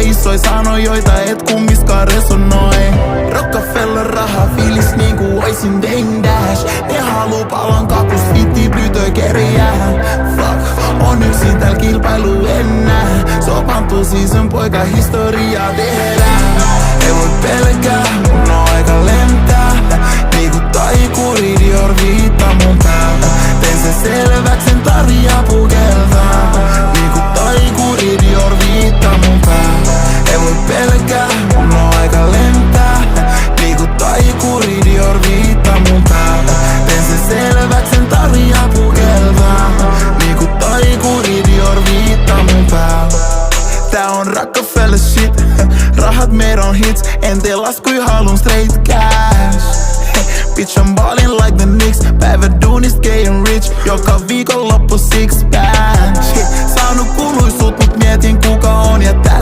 isoja sanoja, joita et kummiskaan resonoi. Rockefeller raha fiilis niinku oisin Dame Dash. Ne haluu palon kakus, vitti plytö kerjää. Fuck, on yksin tääl kilpailu ennää. Sopantuu season poika historiaa tehdään. Ei voi pelkää, mun on aika lentää. Niinku taikuri Dior viittaa mun päältä. Tein sen selväks, en tarvii pukeltaa. Niinku taikuri Dior viittaa mun päältä. Ei voi pelkää, mun on aika lentää. Niinku taikuri Dior viittaa mun päältä. Tein sen selväks, en tarvii pukeltaa. Niinku taikuri Dior viittaa mun päältä. Tää on Rockefeller shit. Rahat meidän hits. En tee laskui, halun straight cash. Bitch, I'm ballin' like the Knicks. Päivä duunist getting rich. Joka viikonloppu six pack. Saanut kuluisut, mut mietin kuka on ja tällä.